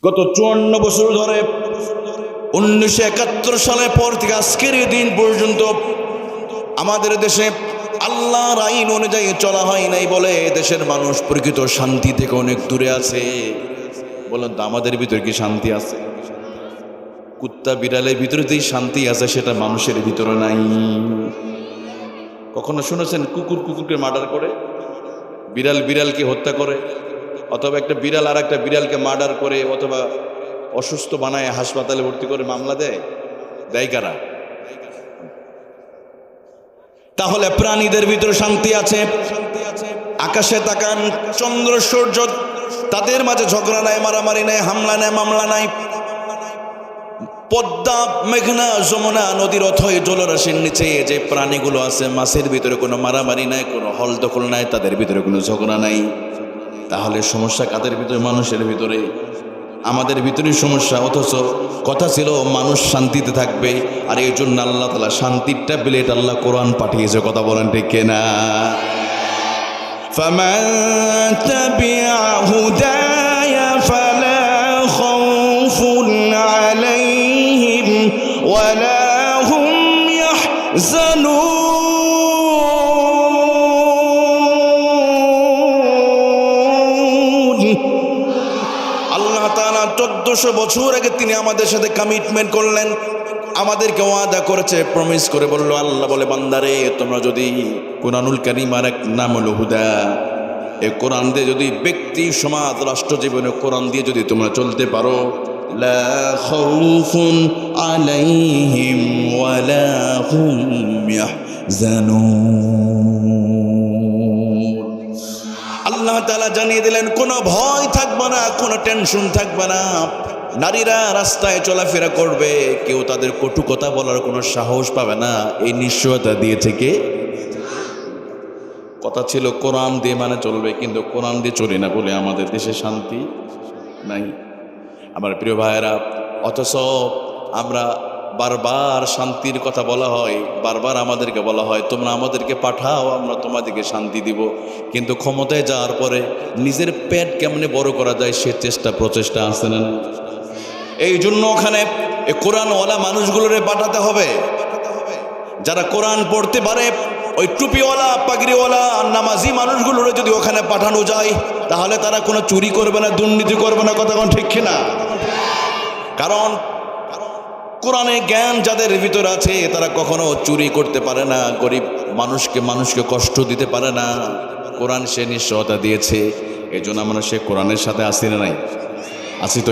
গত 54 বছর ধরে 1971 সালের পর থেকে আজকের এই দিন পর্যন্ত আমাদের দেশে আল্লাহর আইন অনুযায়ী চলা হয় নাই বলে দেশের মানুষ প্রকৃত শান্তি থেকে অনেক দূরে আছে। বলেন তো, আমাদের ভিতরে কি শান্তি আছে? কুত্তা বিড়ালের ভিতরে যেই শান্তি আছে সেটা মানুষের ভিতরে নাই। কখনো শুনেছেন কুকুর কুকুরকে মার্ডার করে, বিড়াল বিড়ালকে হত্যা করে, অথবা একটা বিড়াল আর একটা বিড়ালকে মার্ডার করে অথবা অসুস্থ বানায় হাসপাতালে ভর্তি করে মামলা দেয়? দেয় কারা? তাহলে প্রাণীদের ভিতরে শান্তি আছে? আকাশে তাকান, চন্দ্র সূর্য, তাদের মাঝে ঝগড়া নাই, মারামারি নাই, হামলা নাই, মামলা নাই। পদ্মা, মেঘনা, যমুনা নদীর অথই জলরাশির নিচে যে প্রাণীগুলো আছে, মাছের ভিতরে কোনো মারামারি নাই, কোনো হল দখল নাই, তাদের ভিতরে কোনো ঝগড়া নাই। তাহলে সমস্যা কাদের ভিতরে? মানুষের ভিতরে। আমাদের ভিতরে সমস্যা, অথচ কথা ছিল মানুষ শান্তিতে থাকবে। আর এই জন্য আল্লাহ তাআলা শান্তির ট্যাবলেট আল্লাহ কোরআন পাঠিয়েছে। কথা বলেন ঠিক কিনা? ফামান তাবিআ হুদায়া ফালা খাউফুন আলাইহিম ওয়ালা হুম ইয়াহজানুন। আল্লাহ তাআলা 1400 বছর আগে তিনি আমাদের সাথে কমিটমেন্ট করলেন, আমাদেরকে ওয়াদা করেছে, প্রমিস করে বলল, আল্লাহ বলে, বান্দারে তোমরা যদি কোরআনুল কারীম, আর এক নাম হলো হুদা, এই কোরআন দিয়ে যদি ব্যক্তি সমাজ রাষ্ট্র জীবনে কোরআন দিয়ে যদি তোমরা চলতে পারো, লা খাউফুন আলাইহিম ওয়ালা হুম ইয়াহজানুন। আল্লাহ তাআলা জানিয়ে দিলেন কোনো ভয় থাকবে না, কোনো টেনশন থাকবে না। নারীরা রাস্তায় চলাফেরা করবে, কেউ তাদের কটু কথা বলার কোনো সাহস পাবে না। এই নিশ্চয়তা দিয়েছে কে? কথা ছিল কোরআন দিয়ে মানে চলবে, কিন্তু কোরআন দিয়ে চলি না বলে আমাদের দেশে শান্তি নাই। আমার প্রিয় ভাইয়েরা, অথচ আমরা বারবার শান্তির কথা বলা হয়, বারবার আমাদেরকে বলা হয় তোমরা আমাদেরকে পাঠাও, আমরা তোমাদেরকে শান্তি দিব। কিন্তু ক্ষমতায় যাওয়ার পরে নিজের পেট কেমনে বড় করা যায় সে প্রচেষ্টা আছে না? এই জন্য ওখানে কোরআনওয়ালা মানুষগুলোরে পাঠাতে হবে, যারা কোরআন পড়তে পারে। ওই টুপিওয়ালা, পাগড়িওয়ালা, নামাজি মানুষগুলোরে যদি ওখানে পাঠানো যায়, তাহলে তারা কোনো চুরি করবে না, দুর্নীতি করবে না। কথা কোন ঠিক কিনা? কারণ কোরআনে জ্ঞান যাদের ভিতরে আছে তারা কখনো চুরি করতে পারে না, গরিব মানুষকে কষ্ট দিতে পারে না। কোরআন সে নিশ্চয়তা দিয়েছে। এই জন্য আমরা সে কোরআনের সাথে আসি না নাই? আসি তো।